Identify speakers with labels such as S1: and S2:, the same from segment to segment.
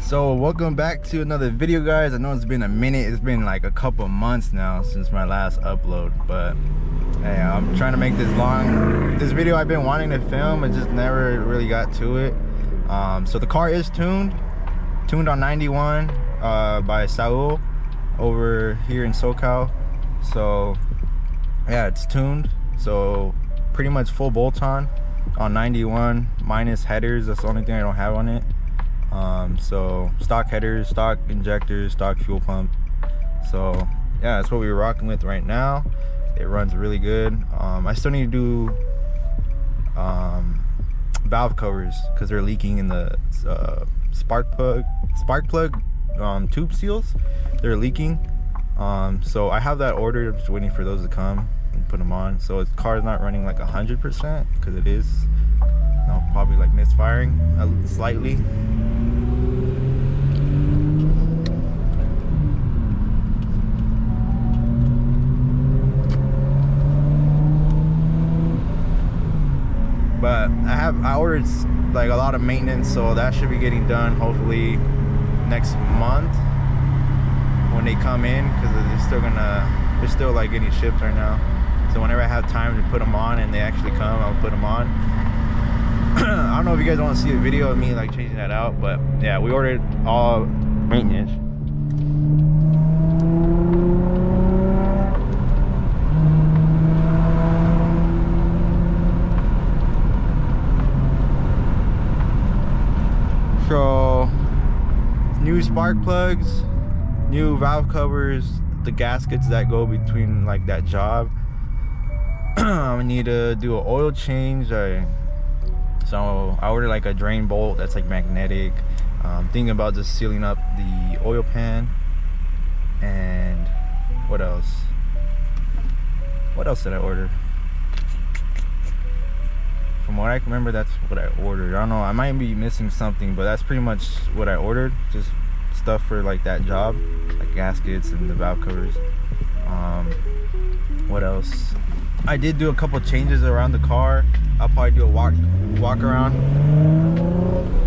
S1: So welcome back to another video, guys. I know it's been a minute. It's been like a couple months now since my last upload, but hey, I'm trying to make this video I've been wanting to film. I just never really got to it. So the car is tuned on 91 by Saul over here in SoCal. So yeah, it's tuned, so pretty much full bolt-on 91 minus headers. That's the only thing I don't have on it. So stock headers, stock injectors, stock fuel pump. So yeah, that's what we're rocking with right now. It runs really good. I still need to do valve covers because they're leaking in the spark plug tube seals. They're leaking. So I have that ordered. I'm just waiting for those to come and put them on. So the car is not running like 100% because it is, probably like misfiring slightly. But I ordered like a lot of maintenance, so that should be getting done hopefully next month when they come in, because they're still like getting shipped right now. So whenever I have time to put them on and they actually come, I'll put them on. I don't know if you guys want to see a video of me like changing that out, but yeah, we ordered all maintenance. So new spark plugs, new valve covers, the gaskets that go between like that job. I need to do an oil change. So I ordered like a drain bolt that's like magnetic. Thinking about just sealing up the oil pan. And what else? What else did I order? From what I can remember, that's what I ordered. I don't know, I might be missing something, but that's pretty much what I ordered. Just stuff for like that job, like gaskets and the valve covers. What else? I did do a couple changes around the car. I'll probably do a walk around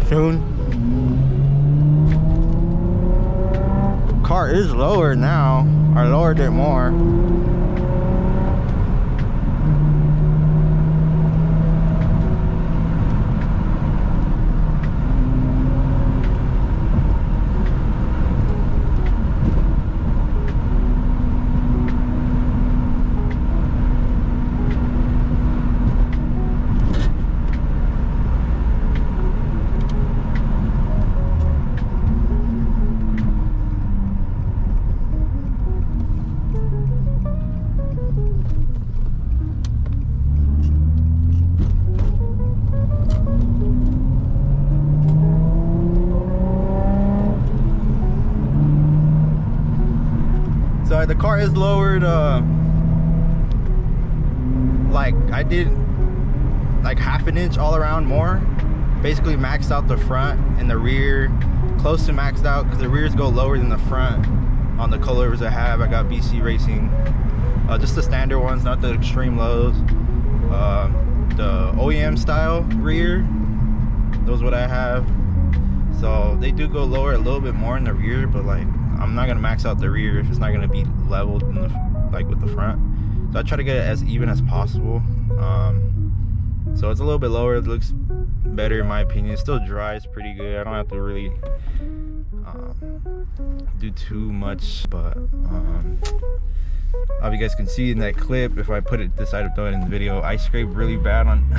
S1: soon. Car is lower now. I lowered it more. So the car is lowered, like I did like half an inch all around more. Basically maxed out the front and the rear, close to maxed out, because the rears go lower than the front on the colors I have. I got BC Racing, just the standard ones, not the extreme lows. The OEM style rear, those what I have. So they do go lower a little bit more in the rear, but like I'm not gonna max out the rear if it's not gonna be leveled in like with the front. So I try to get it as even as possible. So it's a little bit lower. It looks better in my opinion. It still dries pretty good. I don't have to really do too much, but you guys can see in that clip, if I put it decide to throw it in the video, I scraped really bad on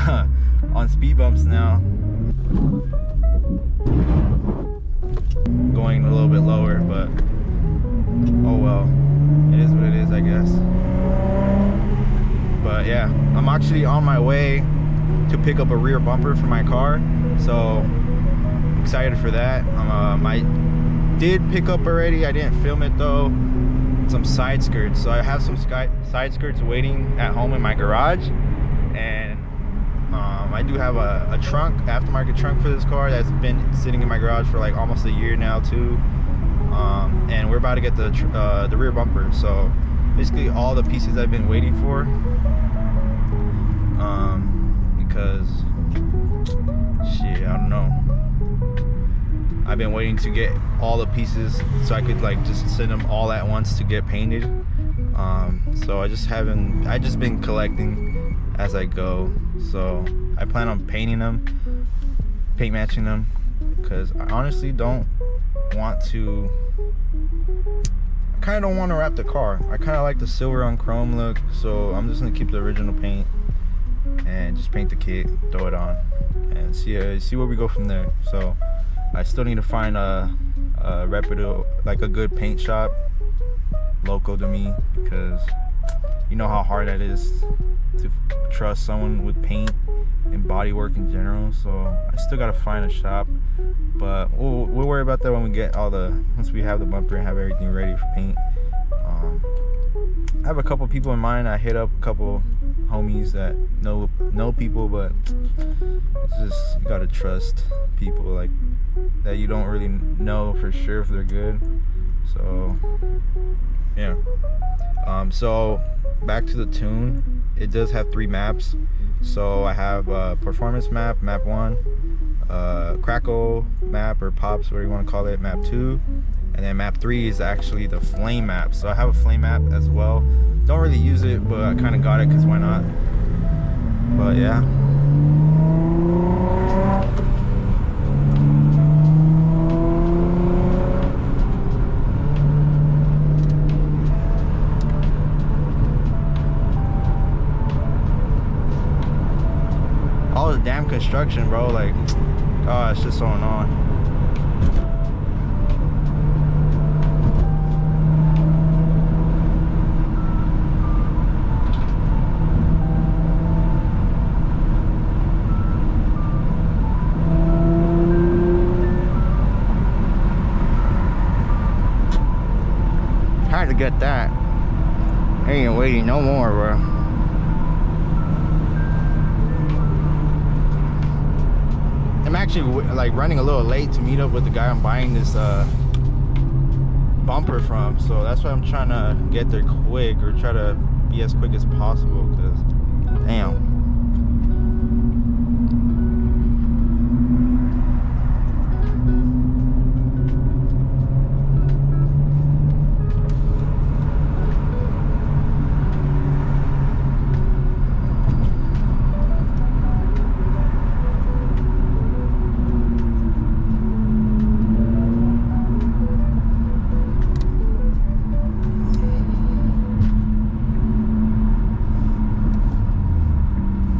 S1: on speed bumps now. Going a little bit lower, but oh well, it is what it is, I guess. But yeah, I'm actually on my way to pick up a rear bumper for my car, so excited for that. I did pick up already, I didn't film it though, some side skirts. So I have some side skirts waiting at home in my garage, and I do have a trunk, aftermarket trunk for this car that's been sitting in my garage for like almost a year now too. And we're about to get the rear bumper. So basically all the pieces I've been waiting for, because shit, I don't know. I've been waiting to get all the pieces so I could like just send them all at once to get painted. So I just been collecting as I go. So I plan on painting them, paint matching them, because I honestly don't want to, I kind of don't want to wrap the car. I kind of like the silver on chrome look, so I'm just gonna keep the original paint and just paint the kit, throw it on, and see where we go from there. So I still need to find a reputable, like a good paint shop local to me, because you know how hard that is to trust someone with paint and body work in general. So I still gotta find a shop, but we'll worry about that when we get once we have the bumper and have everything ready for paint. I have a couple people in mind. I hit up a couple homies that know people, but it's just, you gotta trust people like that you don't really know for sure if they're good. So yeah. So back to the tune, it does have 3 maps. So I have performance map, map 1, crackle map or pops, whatever you want to call it, map 2, and then map 3 is actually the flame map. So I have a flame map as well. Don't really use it, but I kind of got it because why not. But yeah. All the damn construction, bro, like, oh, it's just so annoying. Had to get that. Ain't waiting no more, bro. I'm actually like running a little late to meet up with the guy I'm buying this bumper from, so that's why I'm trying to get there quick, or try to be as quick as possible, because damn.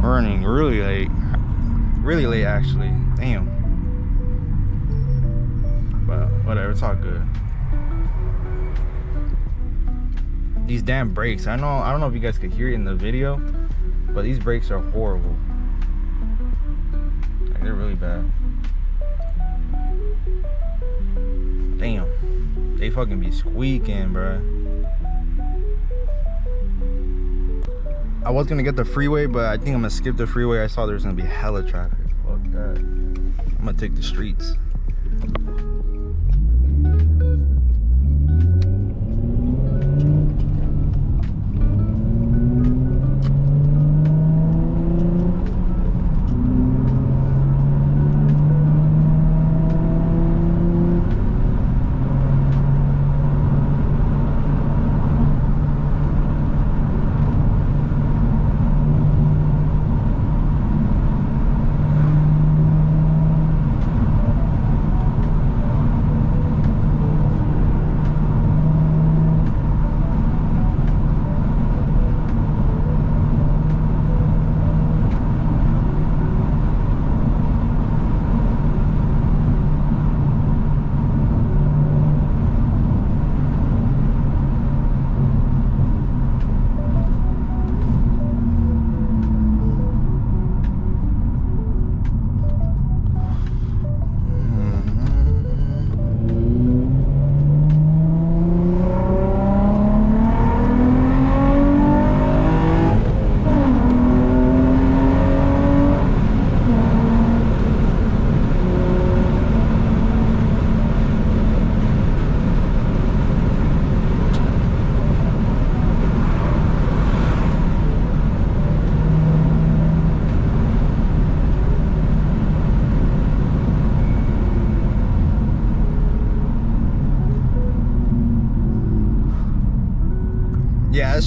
S1: Running really late actually, damn. But whatever, it's all good. These damn brakes, I don't know if you guys could hear it in the video, but these brakes are horrible. Like, they're really bad. Damn, they fucking be squeaking, bruh. I was gonna get the freeway, but I think I'm gonna skip the freeway. I saw there's gonna be hella traffic. Fuck that. I'm gonna take the streets.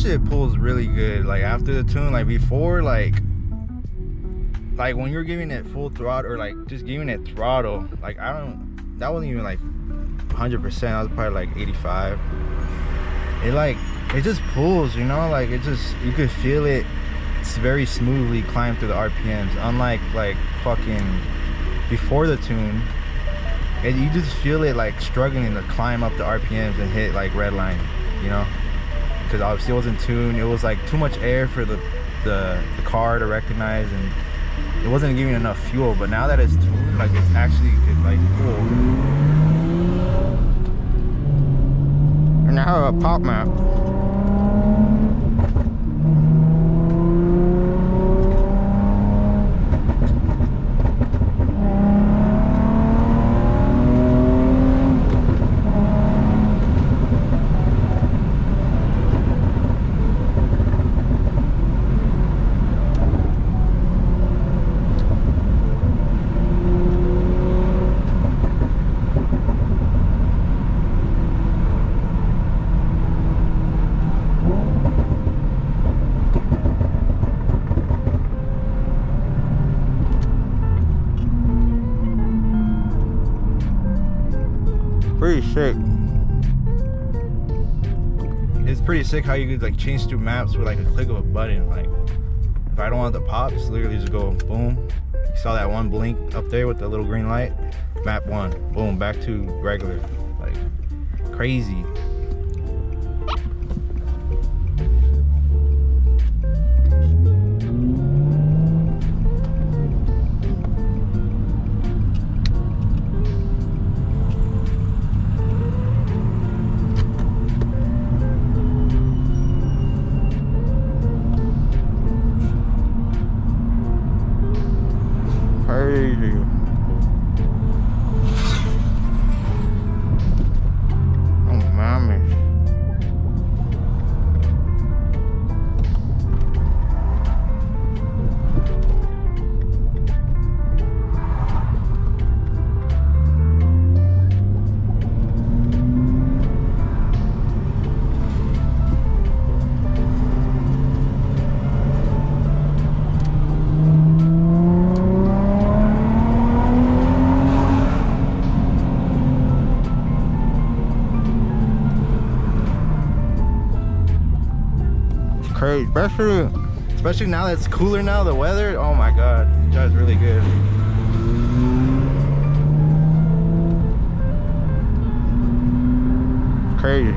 S1: shit pulls really good. Like after the tune, like before, like when you're giving it full throttle, or like just giving it throttle, like that wasn't even like 100%. I was probably like 85. It just pulls, you know, like it just, you could feel it. It's very smoothly climb through the RPMs, unlike like fucking before the tune. And you just feel it like struggling to climb up the RPMs and hit like red line, you know, because obviously it wasn't tuned. It was like too much air for the car to recognize, and it wasn't giving enough fuel. But now that it's tuned, like it's actually could like pull. And now a pop map. Pretty sick. It's pretty sick how you could like change through maps with like a click of a button. Like if I don't want the pop, just literally just go boom. You saw that one blink up there with the little green light. Map 1, boom, back to regular. Like crazy. Crazy, especially now that it's cooler now, the weather, oh my god, it drives really good. Crazy.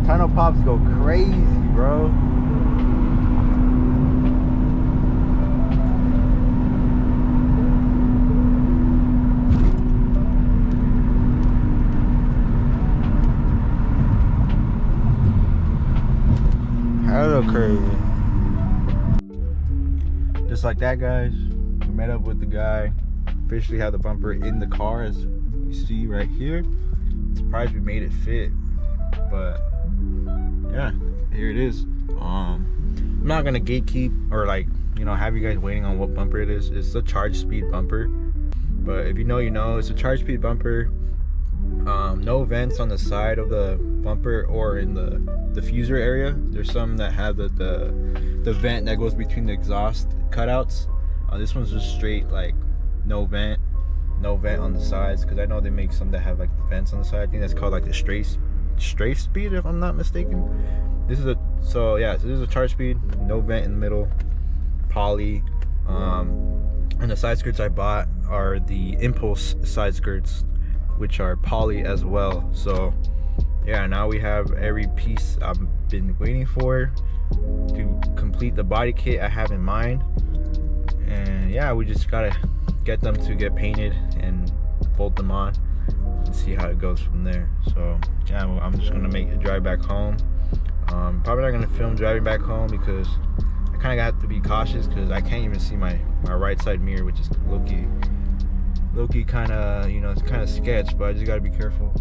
S1: Tunnel pops go crazy, bro. Hella crazy. Just like that, guys. We met up with the guy. Officially have the bumper in the car, as you see right here. Surprised we made it fit, but yeah, here it is. I'm not gonna gatekeep or like, you know, have you guys waiting on what bumper it is. It's a charge speed bumper, but if you know, you know. It's a charge speed bumper. No vents on the side of the bumper or in the diffuser area. There's some that have the vent that goes between the exhaust cutouts. This one's just straight, like no vent on the sides, because I know they make some that have like vents on the side. I think that's called like the strafe speed, if I'm not mistaken. This is so this is a charge speed, no vent in the middle, poly. And the side skirts I bought are the Impulse side skirts, which are poly as well. So yeah, now we have every piece I've been waiting for to complete the body kit I have in mind. And yeah, we just gotta get them to get painted and bolt them on and see how it goes from there. So yeah, I'm just gonna make a drive back home. Probably not gonna film driving back home because I kind of have to be cautious because I can't even see my right side mirror, which is low-key kind of, you know, it's kind of sketch, but I just gotta be careful.